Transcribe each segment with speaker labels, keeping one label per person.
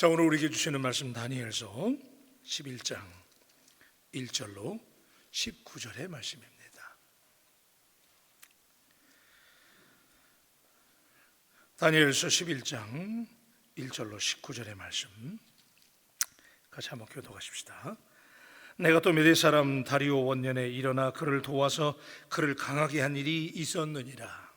Speaker 1: 자, 오늘 우리에게 주시는 말씀 다니엘서 11장 1절로 19절의 말씀입니다. 다니엘서 11장 1절로 19절의 말씀 같이 한번 교독하십시다. 내가 또 메대 사람 다리오 원년에 일어나 그를 도와서 그를 강하게 한 일이 있었느니라.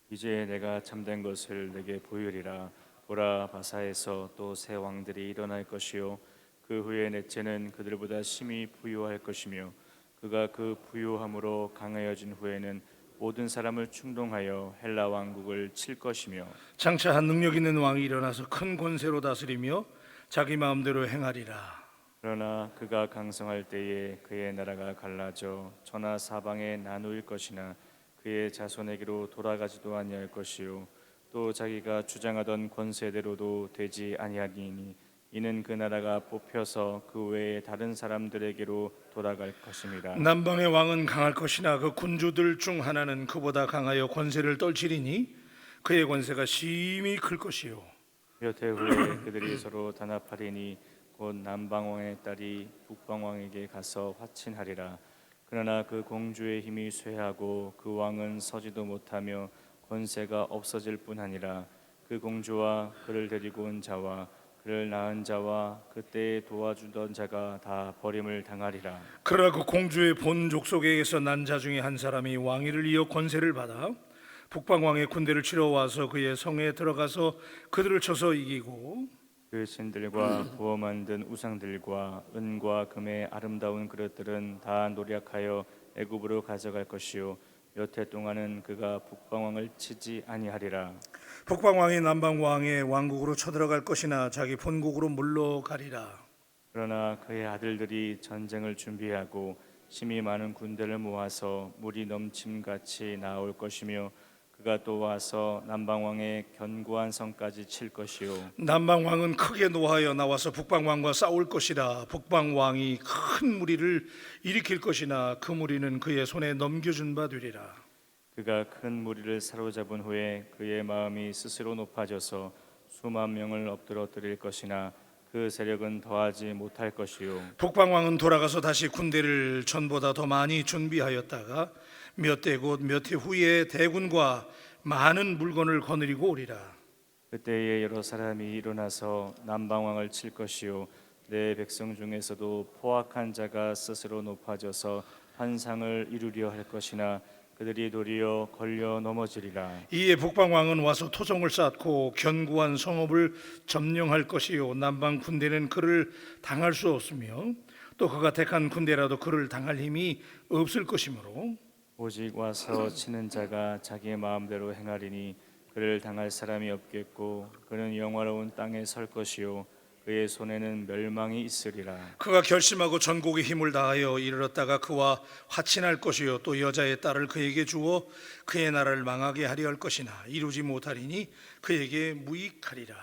Speaker 2: 이제 내가 참된 것을 내게 보이리라. 보라, 바사에서 또 새 왕들이 일어날 것이요 그 후에 넷째는 그들보다 심히 부유할 것이며 그가 그 부유함으로 강하여진 후에는 모든 사람을 충동하여 헬라 왕국을 칠 것이며
Speaker 1: 장차 한 능력 있는 왕이 일어나서 큰 권세로 다스리며 자기 마음대로 행하리라.
Speaker 2: 그러나 그가 강성할 때에 그의 나라가 갈라져 천하 사방에 나누일 것이나 그의 자손에게로 돌아가지도 아니할 것이요 또 자기가 주장하던 권세대로도 되지 아니하리니 이는 그 나라가 뽑혀서 그 외에 다른 사람들에게로 돌아갈 것입니다.
Speaker 1: 남방의 왕은 강할 것이나 그 군주들 중 하나는 그보다 강하여 권세를 떨치리니 그의 권세가 심히 클 것이요
Speaker 2: 몇 해 후에 그들이 서로 단합하리니 곧 남방왕의 딸이 북방왕에게 가서 화친하리라. 그러나 그 공주의 힘이 쇠하고 그 왕은 서지도 못하며 권세가 없어질 뿐 아니라 그 공주와 그를 데리고 온 자와 그를 낳은 자와 그때에 도와주던 자가 다 버림을 당하리라.
Speaker 1: 그러나 그 공주의 본 족속에게서 난 자 중에 한 사람이 왕위를 이어 권세를 받아 북방왕의 군대를 치러 와서 그의 성에 들어가서 그들을 쳐서 이기고
Speaker 2: 그 신들과 부어 만든 우상들과 은과 금의 아름다운 그릇들은 다 노력하여 애굽으로 가져갈 것이요 몇 해 동안은 그가 북방왕을 치지 아니하리라.
Speaker 1: 북방왕이 남방왕의 왕국으로 쳐들어갈 것이나 자기 본국으로 물러가리라.
Speaker 2: 그러나 그의 아들들이 전쟁을 준비하고 심히 많은 군대를 모아서 물이 넘침같이 나올 것이며 그가 또 와서 남방왕의 견고한 성까지 칠 것이요
Speaker 1: 남방왕은 크게 노하여 나와서 북방왕과 싸울 것이라. 북방왕이 큰 무리를 일으킬 것이나 그 무리는 그의 손에 넘겨준 바 되리라.
Speaker 2: 그가 큰 무리를 사로잡은 후에 그의 마음이 스스로 높아져서 수만 명을 엎드러뜨릴 것이나 그 세력은 더하지 못할 것이요
Speaker 1: 북방왕은 돌아가서 다시 군대를 전보다 더 많이 준비하였다가 몇 대 곧 몇 해 후에 대군과 많은 물건을 거느리고 오리라.
Speaker 2: 그때에 여러 사람이 일어나서 남방왕을 칠 것이요 내 백성 중에서도 포악한 자가 스스로 높아져서 환상을 이루려 할 것이나 그들이 도리어 걸려 넘어지리라.
Speaker 1: 이에 북방왕은 와서 토성을 쌓고 견고한 성읍을 점령할 것이요 남방 군대는 그를 당할 수 없으며 또 그가 택한 군대라도 그를 당할 힘이 없을 것이므로
Speaker 2: 오직 와서 치는 자가 자기의 마음대로 행하리니 그를 당할 사람이 없겠고 그는 영화로운 땅에 설 것이요 그의 손에는 멸망이 있으리라.
Speaker 1: 그가 결심하고 전국의 힘을 다하여 이르렀다가 그와 화친할 것이요 또 여자의 딸을 그에게 주어 그의 나라를 망하게 하려 할 것이나 이루지 못하리니 그에게 무익하리라.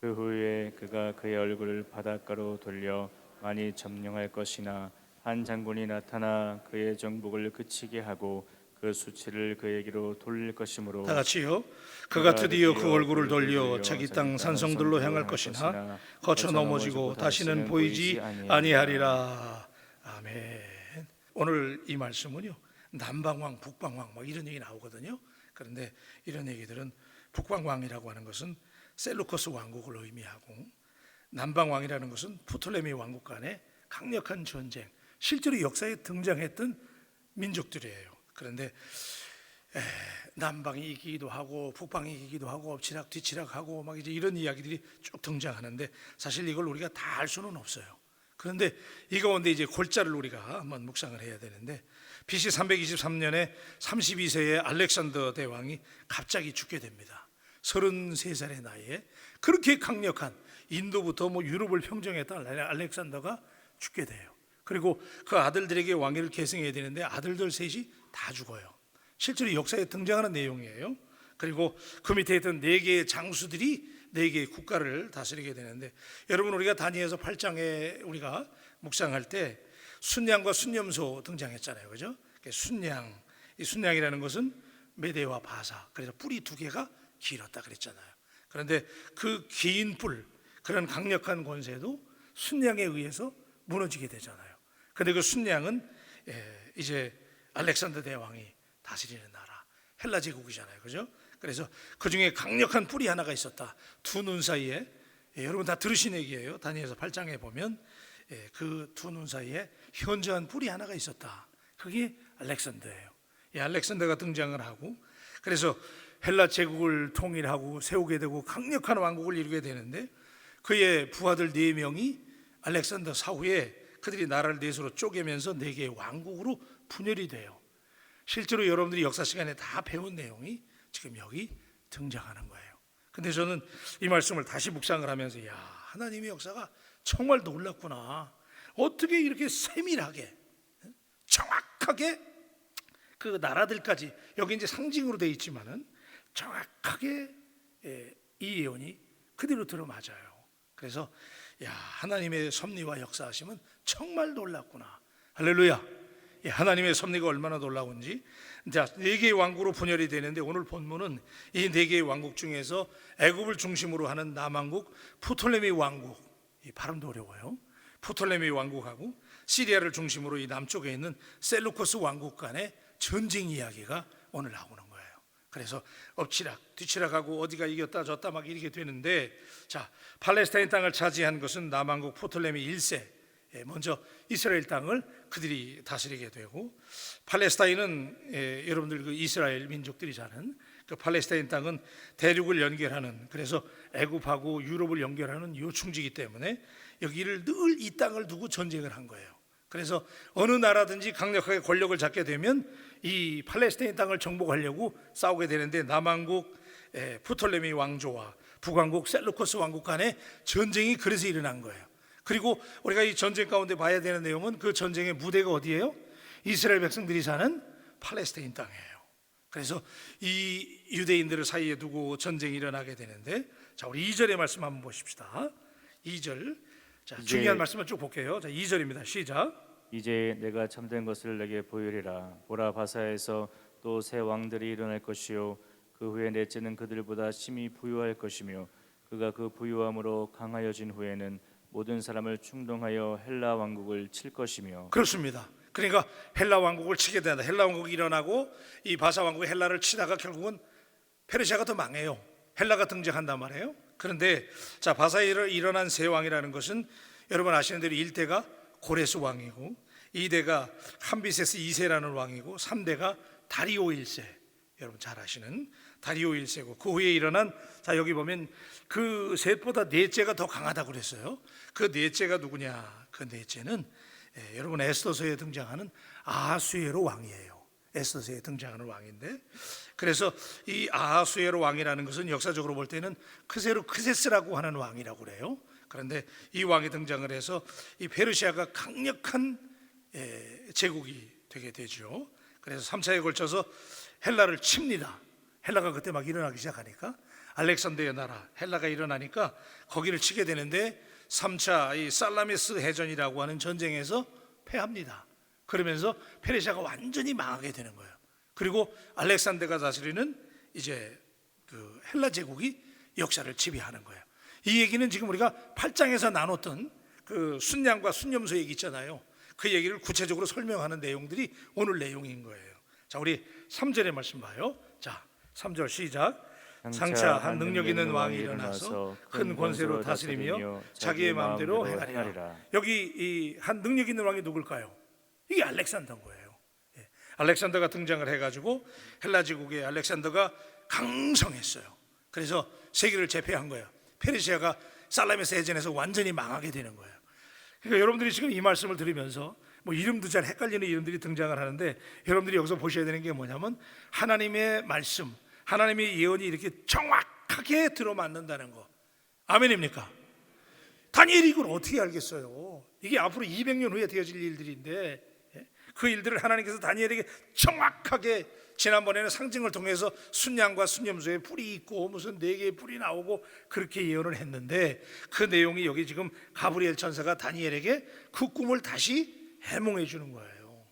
Speaker 2: 그 후에 그가 그의 얼굴을 바닷가로 돌려 많이 점령할 것이나 한 장군이 나타나 그의 정복을 그치게 하고 그 수치를 그에게로 돌릴 것이므로
Speaker 1: 다 같이요. 그가 드디어 그 얼굴을 돌려 자기 땅 산성들로 향할 것이나 거쳐 넘어지고 다시는 보이지 아니하리라. 아멘. 오늘 이 말씀은요 남방왕 북방왕 뭐 이런 얘기 나오거든요. 그런데 이런 얘기들은 북방왕이라고 하는 것은 셀루커스 왕국을 의미하고 남방왕이라는 것은 프톨레미 왕국 간의 강력한 전쟁, 실제로 역사에 등장했던 민족들이에요. 그런데 남방이 이기기도 하고 북방이 이기기도 하고 엎치락 뒤치락하고 막 이제 이런 이야기들이 쭉 등장하는데 사실 이걸 우리가 다 알 수는 없어요. 그런데 이 가운데 이제 골자를 우리가 한번 묵상을 해야 되는데 BC 323년에 32세의 알렉산더 대왕이 갑자기 죽게 됩니다. 33살의 나이에 그렇게 강력한 인도부터 뭐 유럽을 평정했던 알렉산더가 죽게 돼요. 그리고 그 아들들에게 왕위를 계승해야 되는데 아들들 셋이 다 죽어요. 실제로 역사에 등장하는 내용이에요. 그리고 그 밑에 있던 4개의 장수들이 4개의 국가를 다스리게 되는데 여러분 우리가 다니엘서 8장에 우리가 묵상할 때 순양과 순념소 등장했잖아요. 그죠? 순양, 이 순양이라는 것은 메대와 바사, 그래서 뿔이 2개가 길었다 그랬잖아요. 그런데 그 긴 뿔, 그런 강력한 권세도 순양에 의해서 무너지게 되잖아요. 근데 그 순양은 이제 알렉산더 대왕이 다스리는 나라 헬라 제국이잖아요, 그죠? 그래서 그 중에 강력한 뿔이 하나가 있었다. 두 눈 사이에, 여러분 다 들으신 얘기예요. 다니엘서 8장에 보면 그 두 눈 사이에 현저한 뿔이 하나가 있었다. 그게 알렉산더예요. 알렉산더가 등장을 하고, 그래서 헬라 제국을 통일하고 세우게 되고 강력한 왕국을 이루게 되는데, 그의 부하들 4명이 알렉산더 사후에 그들이 나라를 넷으로 쪼개면서 4개의 왕국으로 분열이 돼요. 실제로 여러분들이 역사 시간에 다 배운 내용이 지금 여기 등장하는 거예요. 근데 저는 이 말씀을 다시 묵상을 하면서 하나님의 역사가 정말 놀랍구나. 어떻게 이렇게 세밀하게 정확하게 그 나라들까지, 여기 이제 상징으로 되어 있지만은 정확하게 이 예언이 그대로 들어맞아요. 그래서 하나님의 섭리와 역사하심은 정말 놀랍구나. 할렐루야. 하나님의 섭리가 얼마나 놀라운지. 자, 4개의 왕국으로 분열이 되는데, 오늘 본문은 이 4개의 왕국 중에서 애굽을 중심으로 하는 남왕국 프톨레미 왕국, 이 발음도 어려워요. 프톨레미 왕국하고 시리아를 중심으로 이 남쪽에 있는 셀루코스 왕국 간의 전쟁 이야기가 오늘 나오는 거예요. 그래서 엎치락 뒤치락하고 어디가 이겼다 졌다 막 이렇게 되는데, 자, 팔레스타인 땅을 차지한 것은 남왕국 프톨레미 1세, 먼저 이스라엘 땅을 그들이 다스리게 되고, 팔레스타인은 여러분들 그 이스라엘 민족들이 사는 그 팔레스타인 땅은 대륙을 연결하는, 그래서 애굽하고 유럽을 연결하는 요충지이기 때문에 여기를 늘 이 땅을 두고 전쟁을 한 거예요. 그래서 어느 나라든지 강력하게 권력을 잡게 되면 이 팔레스타인 땅을 정복하려고 싸우게 되는데, 남왕국 프톨레미 왕조와 북왕국 셀루코스 왕국 간의 전쟁이 그래서 일어난 거예요. 그리고 우리가 이 전쟁 가운데 봐야 되는 내용은 그 전쟁의 무대가 어디예요? 이스라엘 백성들이 사는 팔레스타인 땅이에요. 그래서 이 유대인들을 사이에 두고 전쟁이 일어나게 되는데, 자, 우리 2절의 말씀 한번 보십시다. 2절. 자, 중요한 말씀을 쭉 볼게요. 자, 2절입니다. 시작.
Speaker 2: 이제 내가 참된 것을 내게 보이리라. 보라, 바사에서 또 새 왕들이 일어날 것이요 그 후에 넷째는 그들보다 심히 부유할 것이며 그가 그 부유함으로 강하여진 후에는 모든 사람을 충동하여 헬라 왕국을 칠 것이며.
Speaker 1: 그렇습니다. 그러니까 헬라 왕국을 치게 된다. 헬라 왕국이 일어나고 이 바사 왕국이 헬라를 치다가 결국은 페르시아가 더 망해요. 헬라가 등장한단 말이에요. 그런데 자, 바사에 일어난 세 왕이라는 것은 여러분 아시는 대로 1대가 고레스 왕이고, 2대가 함비세스 2세라는 왕이고, 3대가 다리오 1세, 여러분 잘 아시는 다리오 1세고, 그 후에 일어난, 자, 여기 보면 그 셋보다 넷째가 더 강하다고 그랬어요. 그 넷째가 누구냐? 그 넷째는 여러분 에스더서에 등장하는 아하수에로 왕이에요. 에스더서에 등장하는 왕인데, 그래서 이 아하수에로 왕이라는 것은 역사적으로 볼 때는 크세로 크세스라고 하는 왕이라고 그래요. 그런데 이 왕이 등장을 해서 이 페르시아가 강력한 제국이 되게 되죠. 그래서 3차에 걸쳐서 헬라를 칩니다. 헬라가 그때 막 일어나기 시작하니까, 알렉산더의 나라 헬라가 일어나니까 거기를 치게 되는데, 3차 이 살라미스 해전이라고 하는 전쟁에서 패합니다. 그러면서 페르시아가 완전히 망하게 되는 거예요. 그리고 알렉산더가 다스리는 이제 그 헬라 제국이 역사를 지배하는 거예요. 이 얘기는 지금 우리가 8장에서 나눴던 그 순양과 순념소 얘기 있잖아요. 그 얘기를 구체적으로 설명하는 내용들이 오늘 내용인 거예요. 자, 우리 3절의 말씀 봐요. 자, 3절 시작. 장차 한 능력 있는 왕이 일어나서 큰 권세로 다스리며 자기의 마음대로 행하리라. 여기 이 한 능력 있는 왕이 누굴까요? 이게 알렉산더인 거예요. 알렉산더가 등장을 해가지고 헬라 제국의 알렉산더가 강성했어요. 그래서 세계를 제패한 거예요. 페르시아가 살라미스 해전에서 완전히 망하게 되는 거예요. 그러니까 여러분들이 지금 이 말씀을 들으면서 뭐 이름도 잘 헷갈리는 이름들이 등장을 하는데, 여러분들이 여기서 보셔야 되는 게 뭐냐면 하나님의 말씀, 하나님의 예언이 이렇게 정확하게 들어맞는다는 거. 아멘입니까? 다니엘이 이걸 어떻게 알겠어요? 이게 앞으로 200년 후에 되어질 일들인데, 그 일들을 하나님께서 다니엘에게 정확하게, 지난번에는 상징을 통해서 순양과 순념소에 뿔이 있고 무슨 4개의 뿔이 나오고 그렇게 예언을 했는데, 그 내용이 여기 지금 가브리엘 천사가 다니엘에게 그 꿈을 다시 해몽해 주는 거예요.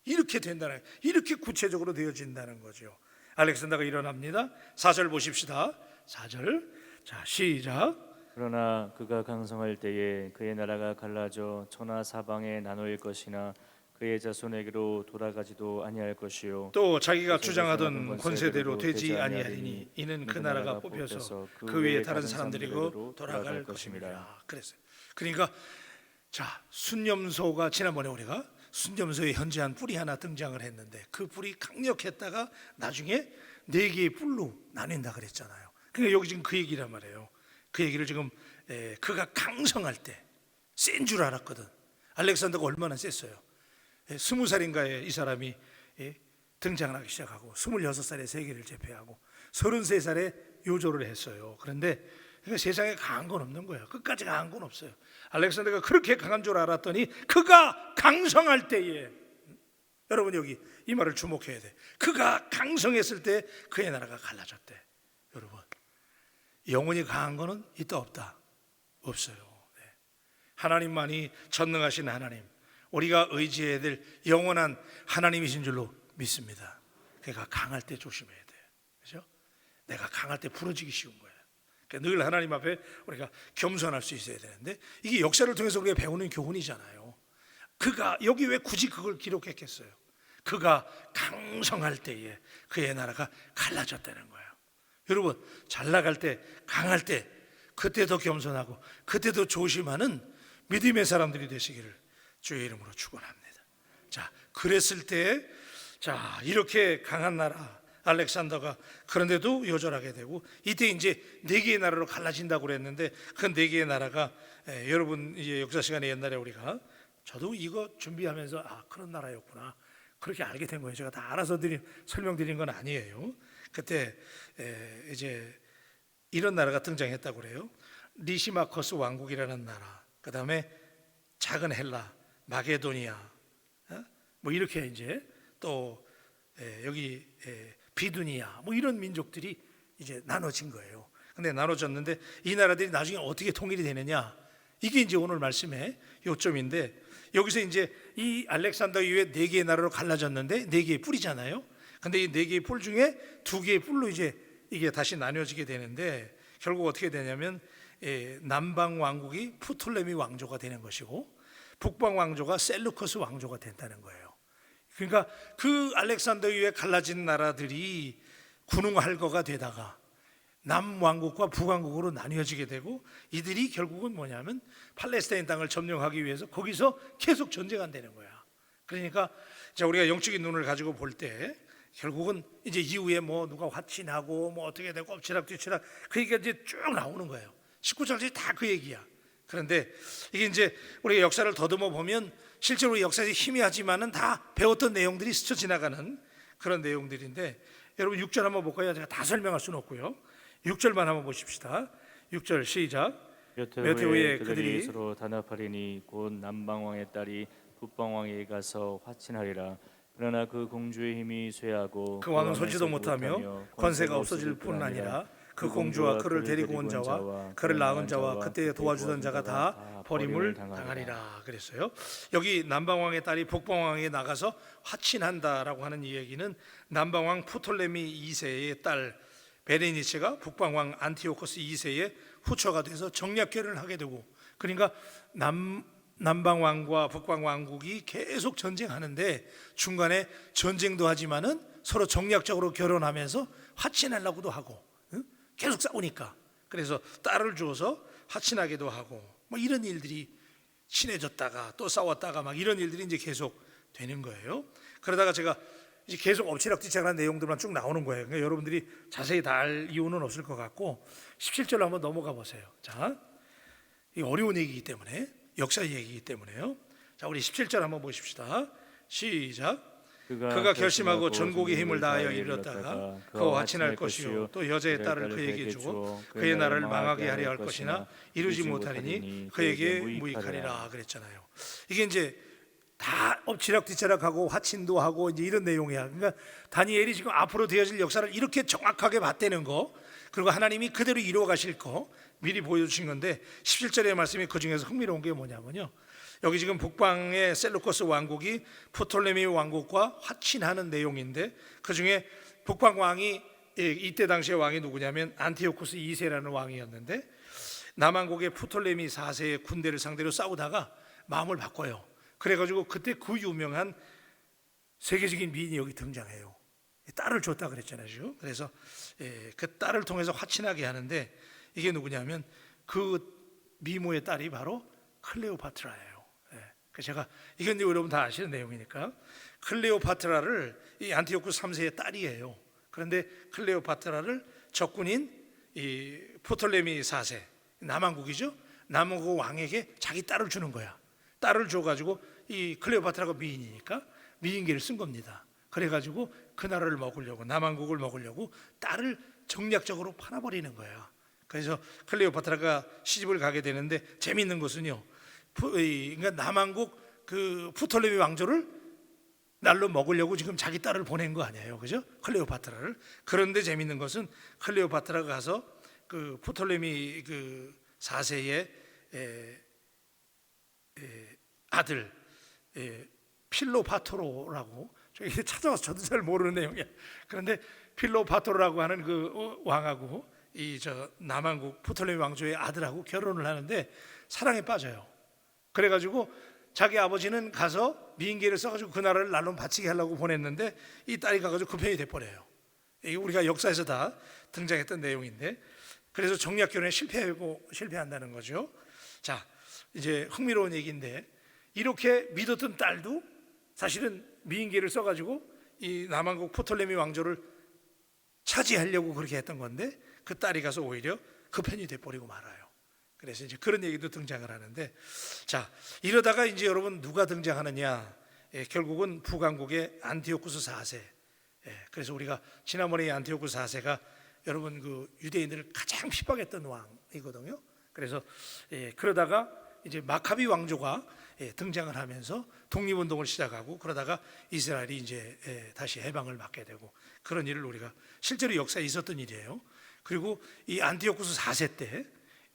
Speaker 1: 이렇게 된다는, 이렇게 구체적으로 되어진다는 거죠. 알렉산더가 일어납니다. 4절 보십시다. 4절. 자, 시작.
Speaker 2: 그러나 그가 강성할 때에 그의 나라가 갈라져 천하 사방에 나눠일 것이나 그의 자손에게로 돌아가지도 아니할 것이요
Speaker 1: 또 자기가
Speaker 2: 그래서
Speaker 1: 주장하던
Speaker 2: 자신의
Speaker 1: 권세대로 되지
Speaker 2: 되지
Speaker 1: 아니하리니 이는 그 나라가 뽑혀서 그 위에 다른 사람들이고 돌아갈 것임이라 그랬어요. 그러니까 자, 순념소가 지난번에 우리가 순념소의 현재한 뿔이 하나 등장을 했는데 그 뿔이 강력했다가 나중에 네 개의 뿔로 나뉜다 그랬잖아요. 그러니까 여기 지금 그 얘기란 말이에요. 그 얘기를 지금 그가 강성할 때 센 줄 알았거든. 알렉산더가 얼마나 셌어요. 20살인가에 이 사람이 등장을 하기 시작하고 26살에 세계를 제패하고 33살에 요조를 했어요. 그런데 세상에 강한 건 없는 거예요. 끝까지 강한 건 없어요. 알렉산더가 그렇게 강한 줄 알았더니 그가 강성할 때에, 여러분 여기 이 말을 주목해야 돼. 그가 강성했을 때 그의 나라가 갈라졌대. 여러분 영원히 강한 거는 있다 없다? 없어요. 하나님만이 전능하신 하나님, 우리가 의지해야 될 영원한 하나님이신 줄로 믿습니다. 그러니까 강할 때 조심해야 돼요. 그렇죠? 내가 강할 때 부러지기 쉬운 거예요. 그러니까 늘 하나님 앞에 우리가 겸손할 수 있어야 되는데 이게 역사를 통해서 우리가 배우는 교훈이잖아요. 그가 여기 왜 굳이 그걸 기록했겠어요? 그가 강성할 때에 그의 나라가 갈라졌다는 거예요. 여러분 잘 나갈 때, 강할 때 그때 더 겸손하고 그때 더 조심하는 믿음의 사람들이 되시기를 주의 이름으로 축원합니다. 자, 그랬을 때, 자 이렇게 강한 나라 알렉산더가 그런데도 요절하게 되고 이때 이제 네 개의 나라로 갈라진다고 그랬는데 그 네 개의 나라가 여러분 이제 역사 시간에 옛날에 우리가 저도 이거 준비하면서 아 그런 나라였구나 그렇게 알게 된 거예요. 제가 다 알아서 설명드린 건 아니에요. 그때 이제 이런 나라가 등장했다고 그래요. 리시마커스 왕국이라는 나라, 그 다음에 작은 헬라, 마게도니아, 뭐 이렇게 이제 또 여기 비두니아, 뭐 이런 민족들이 이제 나눠진 거예요. 근데 나눠졌는데 이 나라들이 나중에 어떻게 통일이 되느냐, 이게 이제 오늘 말씀의 요점인데 여기서 이제 이 알렉산더 이후에 네 개의 나라로 갈라졌는데 네 개의 뿔이잖아요. 근데 이 네 개의 뿔 중에 두 개의 뿔로 이제 이게 다시 나뉘어지게 되는데 결국 어떻게 되냐면 남방 왕국이 프톨레미 왕조가 되는 것이고 북방 왕조가 셀루커스 왕조가 된다는 거예요. 그러니까 그 알렉산더 이후에 갈라진 나라들이 군웅할거가 되다가 남왕국과 북왕국으로 나뉘어지게 되고 이들이 결국은 뭐냐면 팔레스타인 땅을 점령하기 위해서 거기서 계속 전쟁한다는 거야. 그러니까 자 우리가 영적인 눈을 가지고 볼 때 결국은 이제 이후에 뭐 누가 화친하고 뭐 어떻게 되고 엎치락 뒤치락 그 얘기가 이제 쭉 나오는 거예요. 19장까지 다 그 얘기야. 그런데 이게 이제 우리가 역사를 더듬어 보면 실제로 역사에서 희미하지만은 다 배웠던 내용들이 스쳐 지나가는 그런 내용들인데 여러분 6절 한번 볼까요? 제가 다 설명할 수는 없고요. 6절만 한번 보십시다. 6절 시작.
Speaker 2: 몇
Speaker 1: 몇
Speaker 2: 해
Speaker 1: 해 후에
Speaker 2: 후에 그들이 서로 단합하리니 곧 남방 왕의 딸이 북방 왕에게 가서 화친하리라. 그러나 그 공주의 힘이 쇠하고
Speaker 1: 그 왕은 서지도 못하며 권세가 없어질 뿐 아니라 그 공주와 그를 데리고 온 자와 그를 낳은 자와 그때 도와주던 자가 다 버림을 당하리라 그랬어요. 여기 남방왕의 딸이 북방왕에게 나가서 화친한다라고 하는 이 얘기는 남방왕 프톨레미 2세의 딸 베레니체가 북방왕 안티오코스 2세의 후처가 돼서 정략결혼을 하게 되고, 그러니까 남방왕과 북방왕국이 계속 전쟁하는데 중간에 전쟁도 하지만은 서로 정략적으로 결혼하면서 화친하려고도 하고 계속 싸우니까 그래서 딸을 주어서 화친하기도 하고 뭐 이런 일들이 친해졌다가 또 싸웠다가 막 이런 일들이 이제 계속 되는 거예요. 그러다가 제가 이제 계속 엎치락뒤치락한 내용들만 쭉 나오는 거예요. 그러니까 여러분들이 자세히 다 알 이유는 없을 것 같고 17절로 한번 넘어가 보세요. 자, 이 어려운 얘기이기 때문에 역사 얘기이기 때문에요. 자, 우리 17절 한번 보십시다. 시작. 그가 결심하고 전국의 힘을 다하여 이르렀다가 그와 화친할 것이요 또 여자의 딸을 그에게 주고 그의 나라를 망하게 하려 할 것이나 이루지 못하리니 그에게 무익하리라 그랬잖아요. 이게 이제 다 엎치락뒤치락하고 화친도 하고 이제 이런 내용이야. 그러니까 다니엘이 지금 앞으로 되어질 역사를 이렇게 정확하게 봤다는 거, 그리고 하나님이 그대로 이루어 가실 거 미리 보여주신 건데 17절의 말씀이 그 중에서 흥미로운 게 뭐냐면요, 여기 지금 북방의 셀루커스 왕국이 프톨레미 왕국과 화친하는 내용인데 그 중에 북방 왕이 이때 당시의 왕이 누구냐면 안티오코스 2세라는 왕이었는데 남한국의 프톨레미 4세의 군대를 상대로 싸우다가 마음을 바꿔요. 그래가지고 그때 그 유명한 세계적인 미인이 여기 등장해요. 딸을 줬다 그랬잖아요. 그래서 그 딸을 통해서 화친하게 하는데, 이게 누구냐면 그 미모의 딸이 바로 클레오파트라예요. 제가 이건 이제 여러분 다 아시는 내용이니까, 클레오파트라를 이 안티오쿠스 3세의 딸이에요. 그런데 클레오파트라를 적군인 이 프톨레미 4세, 남한국이죠, 남한국 왕에게 자기 딸을 주는 거야. 딸을 줘가지고 이 클레오파트라가 미인이니까 미인계를 쓴 겁니다. 그래가지고 그 나라를 먹으려고, 남한국을 먹으려고 딸을 정략적으로 팔아버리는 거야. 그래서 클레오파트라가 시집을 가게 되는데, 재미있는 것은요, 그러니까 남한국 그 프톨레미 왕조를 날로 먹으려고 지금 자기 딸을 보낸 거 아니에요, 그죠? 클레오파트라를. 그런데 재미있는 것은 클레오파트라가 가서 그 프톨레미 그 4세의 아들 필로파토로라고, 이게 찾아와서 저도 잘 모르는 내용이야. 그런데 필로파토로라고 하는 그 왕하고 이 저 남한국 프톨레미 왕조의 아들하고 결혼을 하는데 사랑에 빠져요. 그래가지고 자기 아버지는 가서 미인계를 써가지고 그 나라를 날로 바치게 하려고 보냈는데, 이 딸이 가가지고 그 편이 돼버려요. 이게 우리가 역사에서 다 등장했던 내용인데, 그래서 정략 결혼에 실패한다는 거죠. 자, 이제 흥미로운 얘기인데, 이렇게 믿었던 딸도 사실은 미인계를 써가지고 이 남한국 프톨레미 왕조를 차지하려고 그렇게 했던 건데, 그 딸이 가서 오히려 그 편이 돼버리고 말아요. 그래서 이제 그런 얘기도 등장을 하는데, 자, 이러다가 이제 여러분 누가 등장하느냐? 결국은 북왕국의 안티오쿠스 4세. 그래서 우리가 지난번에 이 안티오쿠스 4세가 여러분 그 유대인들을 가장 핍박했던 왕이거든요. 그래서 그러다가 이제 마카비 왕조가 등장을 하면서 독립운동을 시작하고, 그러다가 이스라엘이 이제 다시 해방을 받게 되고, 그런 일을 우리가 실제로 역사에 있었던 일이에요. 그리고 이 안티오쿠스 4세 때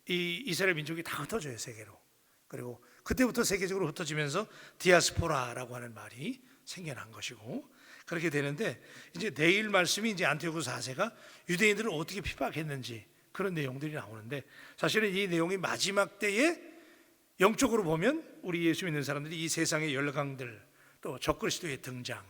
Speaker 1: 이 이스라엘 민족이 다 흩어져요, 세계로. 그리고 그때부터 세계적으로 흩어지면서 디아스포라라고 하는 말이 생겨난 것이고, 그렇게 되는데, 이제 내일 말씀이 이제 안티오쿠스 4세가 유대인들을 어떻게 핍박했는지 그런 내용들이 나오는데, 사실은 이 내용이 마지막 때에 영적으로 보면 우리 예수 믿는 사람들이 이 세상의 열강들, 또 적그리스도의 등장,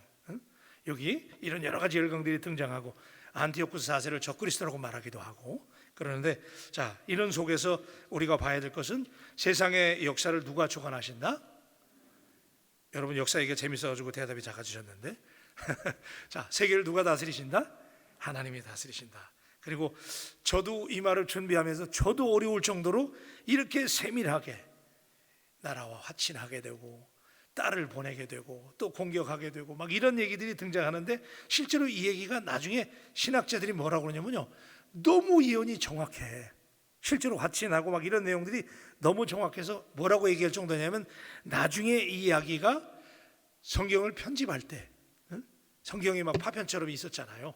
Speaker 1: 여기 이런 여러 가지 열강들이 등장하고 안티오쿠스 4세를 적그리스도라고 말하기도 하고 그러는데, 자, 이런 속에서 우리가 봐야 될 것은 세상의 역사를 누가 주관하신다? 여러분 역사 얘기가 재밌어가지고 대답이 작아지셨는데 자, 세계를 누가 다스리신다? 하나님이 다스리신다. 그리고 저도 이 말을 준비하면서 저도 어려울 정도로 이렇게 세밀하게 나라와 화친하게 되고 딸을 보내게 되고 또 공격하게 되고 막 이런 얘기들이 등장하는데, 실제로 이 얘기가 나중에 신학자들이 뭐라고 그러냐면요, 너무 예언이 정확해. 실제로 화친하고 막 이런 내용들이 너무 정확해서 뭐라고 얘기할 정도냐면, 나중에 이 이야기가 성경을 편집할 때, 성경이 막 파편처럼 있었잖아요.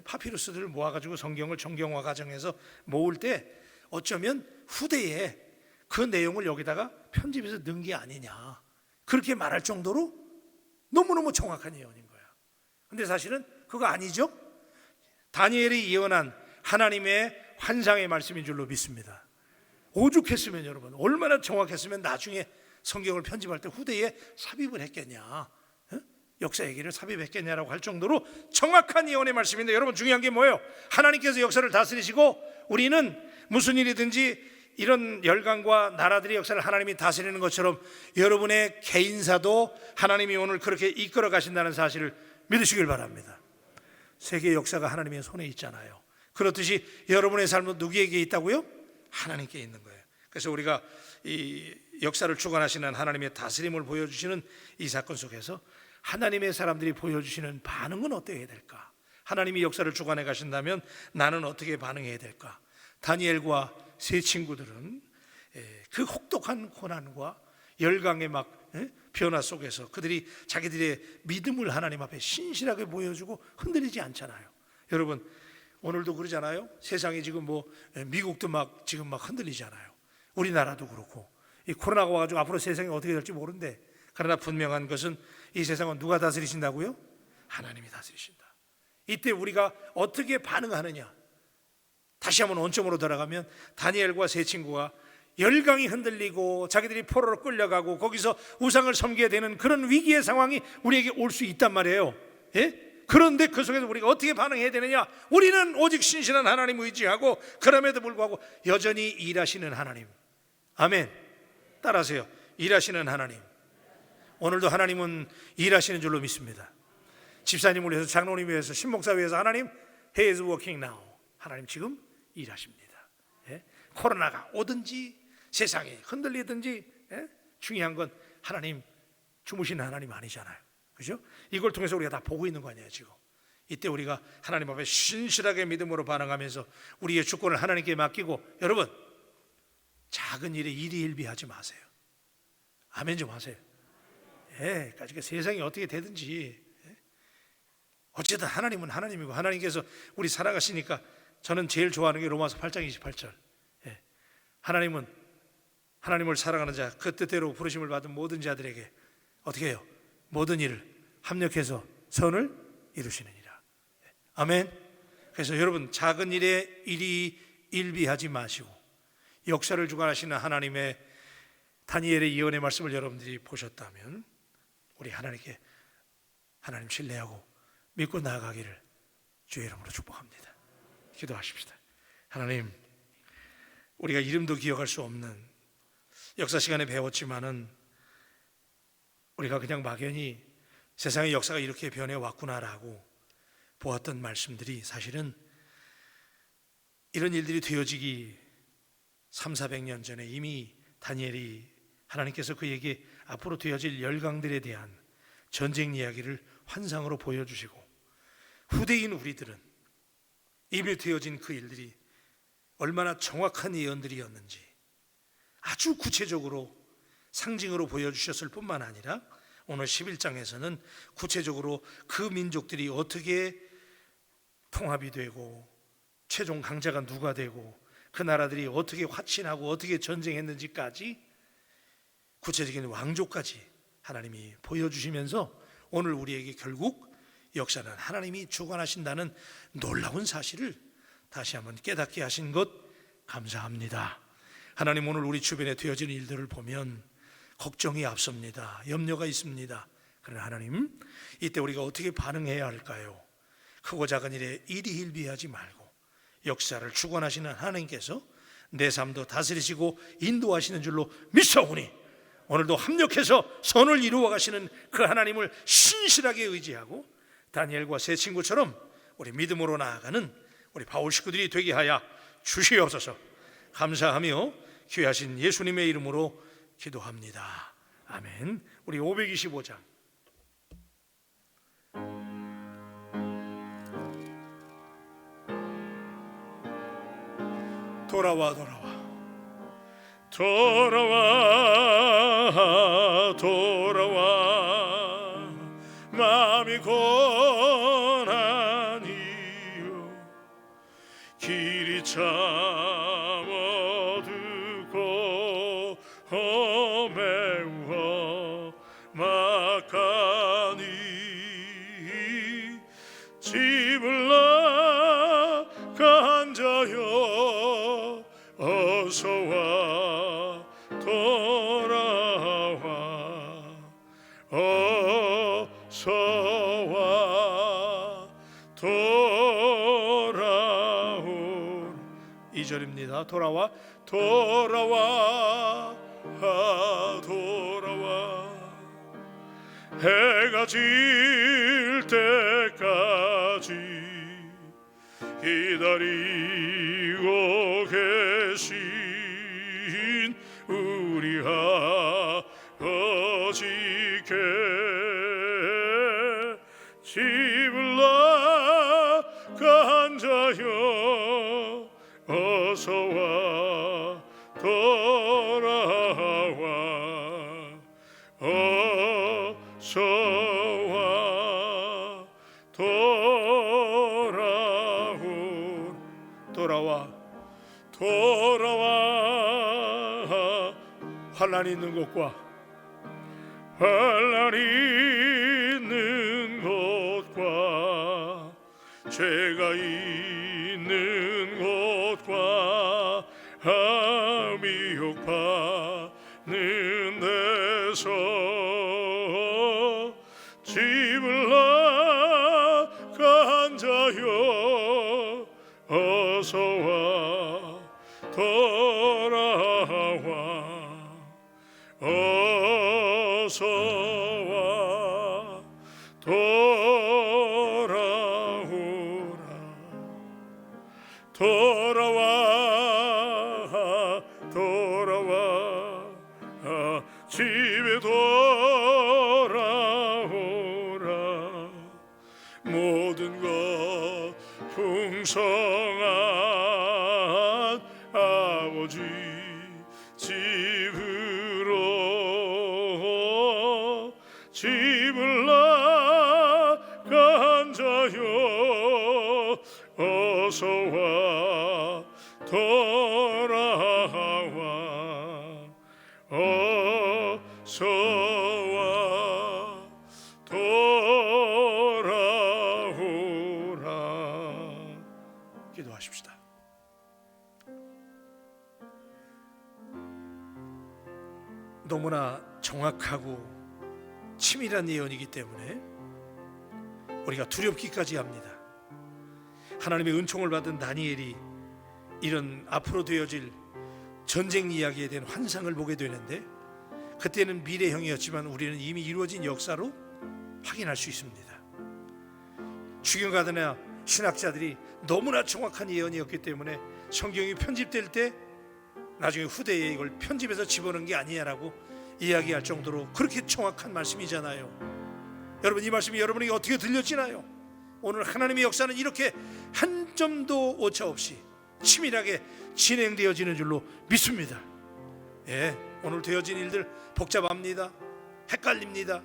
Speaker 1: 파피루스들을 모아가지고 성경을 정경화 과정에서 모을 때 어쩌면 후대에 그 내용을 여기다가 편집해서 넣은 게 아니냐, 그렇게 말할 정도로 너무너무 정확한 예언인 거야. 근데 사실은 그거 아니죠. 다니엘이 예언한 하나님의 환상의 말씀인 줄로 믿습니다. 오죽했으면, 여러분 얼마나 정확했으면 나중에 성경을 편집할 때 후대에 삽입을 했겠냐, 역사 얘기를 삽입했겠냐라고 할 정도로 정확한 예언의 말씀인데, 여러분 중요한 게 뭐예요? 하나님께서 역사를 다스리시고 우리는 무슨 일이든지 이런 열강과 나라들의 역사를 하나님이 다스리는 것처럼 여러분의 개인사도 하나님이 오늘 그렇게 이끌어 가신다는 사실을 믿으시길 바랍니다. 세계 역사가 하나님의 손에 있잖아요. 그렇듯이 여러분의 삶은 누구에게 있다고요? 하나님께 있는 거예요. 그래서 우리가 이 역사를 주관하시는 하나님의 다스림을 보여주시는 이 사건 속에서 하나님의 사람들이 보여주시는 반응은 어떻게 해야 될까? 하나님이 역사를 주관해 가신다면 나는 어떻게 반응해야 될까? 다니엘과 세 친구들은 그 혹독한 고난과 열강의 막 변화 속에서 그들이 자기들의 믿음을 하나님 앞에 신실하게 보여주고 흔들리지 않잖아요. 여러분 오늘도 그러잖아요. 세상이 지금 뭐 미국도 막 지금 막 흔들리잖아요. 우리나라도 그렇고, 이 코로나가 와가지고 앞으로 세상이 어떻게 될지 모른대. 그러나 분명한 것은 이 세상은 누가 다스리신다고요? 하나님이 다스리신다. 이때 우리가 어떻게 반응하느냐, 다시 한번 원점으로 돌아가면 다니엘과 세 친구가 열강이 흔들리고 자기들이 포로로 끌려가고 거기서 우상을 섬기게 되는 그런 위기의 상황이 우리에게 올 수 있단 말이에요. 예? 그런데 그 속에서 우리가 어떻게 반응해야 되느냐? 우리는 오직 신실한 하나님 의지하고 그럼에도 불구하고 여전히 일하시는 하나님. 아멘. 따라하세요. 일하시는 하나님. 오늘도 하나님은 일하시는 줄로 믿습니다. 집사님을 위해서, 장로님 위해서, 신목사 위해서 하나님 He is working now. 하나님 지금 일하십니다. 예? 코로나가 오든지 세상이 흔들리든지 중요한 건 하나님 주무시는 하나님 아니잖아요. 그죠? 이걸 통해서 우리가 다 보고 있는 거 아니에요 지금. 이때 우리가 하나님 앞에 신실하게 믿음으로 반응하면서 우리의 주권을 하나님께 맡기고, 여러분 작은 일에 일희일비하지 마세요. 아멘 좀 하세요. 그러니까 세상이 어떻게 되든지 어쨌든 하나님은 하나님이고 하나님께서 우리 살아가시니까 저는 제일 좋아하는 게 로마서 8장 28절. 하나님은 하나님을 사랑하는 자, 그 뜻대로 부르심을 받은 모든 자들에게 어떻게 해요? 모든 일을 합력해서 선을 이루시느니라. 아멘. 그래서 여러분 작은 일에 일희일비하지 마시고 역사를 주관하시는 하나님의 다니엘의 예언의 말씀을 여러분들이 보셨다면 우리 하나님께 하나님 신뢰하고 믿고 나아가기를 주의 이름으로 축복합니다. 기도하십시다. 하나님, 우리가 이름도 기억할 수 없는 역사 시간에 배웠지만은 우리가 그냥 막연히 세상의 역사가 이렇게 변해왔구나라고 보았던 말씀들이 사실은 이런 일들이 되어지기 300~400년 전에 이미 다니엘이 하나님께서 그에게 앞으로 되어질 열강들에 대한 전쟁 이야기를 환상으로 보여주시고, 후대인 우리들은 이미 되어진 그 일들이 얼마나 정확한 예언들이었는지 아주 구체적으로 상징으로 보여주셨을 뿐만 아니라 오늘 11장에서는 구체적으로 그 민족들이 어떻게 통합이 되고 최종 강자가 누가 되고 그 나라들이 어떻게 화친하고 어떻게 전쟁했는지까지 구체적인 왕조까지 하나님이 보여주시면서 오늘 우리에게 결국 역사는 하나님이 주관하신다는 놀라운 사실을 다시 한번 깨닫게 하신 것 감사합니다. 하나님, 오늘 우리 주변에 되어지는 일들을 보면 걱정이 앞섭니다. 염려가 있습니다. 그러나 하나님, 이때 우리가 어떻게 반응해야 할까요? 크고 작은 일에 일희일비하지 말고 역사를 주관하시는 하나님께서 내 삶도 다스리시고 인도하시는 줄로 믿사오니 오늘도 합력해서 선을 이루어 가시는 그 하나님을 신실하게 의지하고 다니엘과 세 친구처럼 우리 믿음으로 나아가는 우리 바울 식구들이 되게 하여 주시옵소서. 감사하며 귀하신 예수님의 이름으로 기도합니다. 아멘. 우리 525장 돌아와 마음이 고난이요 길이 참 어둡고 매우 험악하니 집을 나간 자여 어서와 돌아와 어서와 돌아온 2절입니다. 돌아와 해가 질 때까지 기다리고 계신 우리 아버지께 집을 나간 자여 어서와 돌아와 어서와 돌아와 환난이 있는 곳과 환난이 있는 곳과 죄가 있는 곳 어서 집을 나간 자여 어서와 돌아와 어서와 돌아오라 돌아와 집에 돌아오라 모든 것 풍성한 아버지 집으로 집을 나간 자여 어서와 돌아와 어서와 돌아오라. 기도하십시다. 너무나 정확하고 치밀한 예언이기 때문에 우리가 두렵기까지 합니다. 하나님의 은총을 받은 다니엘이 이런 앞으로 되어질 전쟁 이야기에 대한 환상을 보게 되는데 그때는 미래형이었지만 우리는 이미 이루어진 역사로 확인할 수 있습니다. 주경가드나 신학자들이 너무나 정확한 예언이었기 때문에 성경이 편집될 때 나중에 후대에 이걸 편집해서 집어넣은 게 아니냐라고 이야기할 정도로 그렇게 정확한 말씀이잖아요. 여러분, 이 말씀이 여러분에게 어떻게 들려지나요? 오늘 하나님의 역사는 이렇게 한 점도 오차 없이 치밀하게 진행되어지는 줄로 믿습니다. 오늘 되어진 일들 복잡합니다. 헷갈립니다.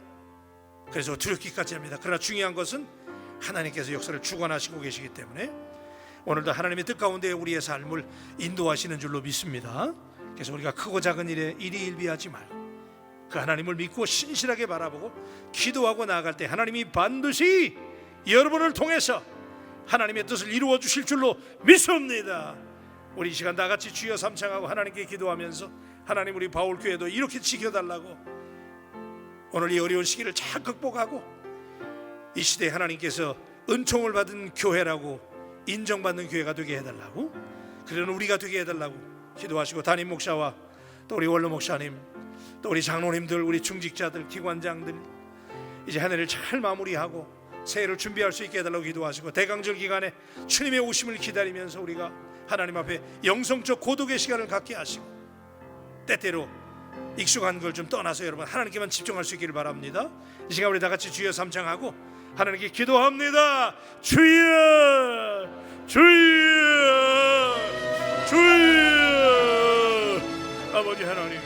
Speaker 1: 그래서 두렵기까지 합니다. 그러나 중요한 것은 하나님께서 역사를 주관하시고 계시기 때문에 오늘도 하나님의 뜻 가운데 우리의 삶을 인도하시는 줄로 믿습니다. 그래서 우리가 크고 작은 일에 일희일비하지 말고 그 하나님을 믿고 신실하게 바라보고 기도하고 나아갈 때 하나님이 반드시 여러분을 통해서 하나님의 뜻을 이루어 주실 줄로 믿습니다. 우리 이 시간 다 같이 주여 삼창하고 하나님께 기도하면서 하나님, 우리 바울교회도 이렇게 지켜달라고, 오늘 이 어려운 시기를 잘 극복하고 이 시대에 하나님께서 은총을 받은 교회라고 인정받는 교회가 되게 해달라고, 그런 우리가 되게 해달라고 기도하시고, 담임 목사와 또 우리 원로 목사님, 또 우리 장로님들, 우리 중직자들, 기관장들 이제 한 해를 잘 마무리하고 새해를 준비할 수 있게 해달라고 기도하시고, 대강절 기간에 주님의 오심을 기다리면서 우리가 하나님 앞에 영성적 고독의 시간을 갖게 하시고, 때때로 익숙한 걸 좀 떠나서 여러분 하나님께만 집중할 수 있기를 바랍니다. 이 시간 우리 다 같이 주여 삼창하고 하나님께 기도합니다. 주여, 주여, 주여. 아버지 하나님,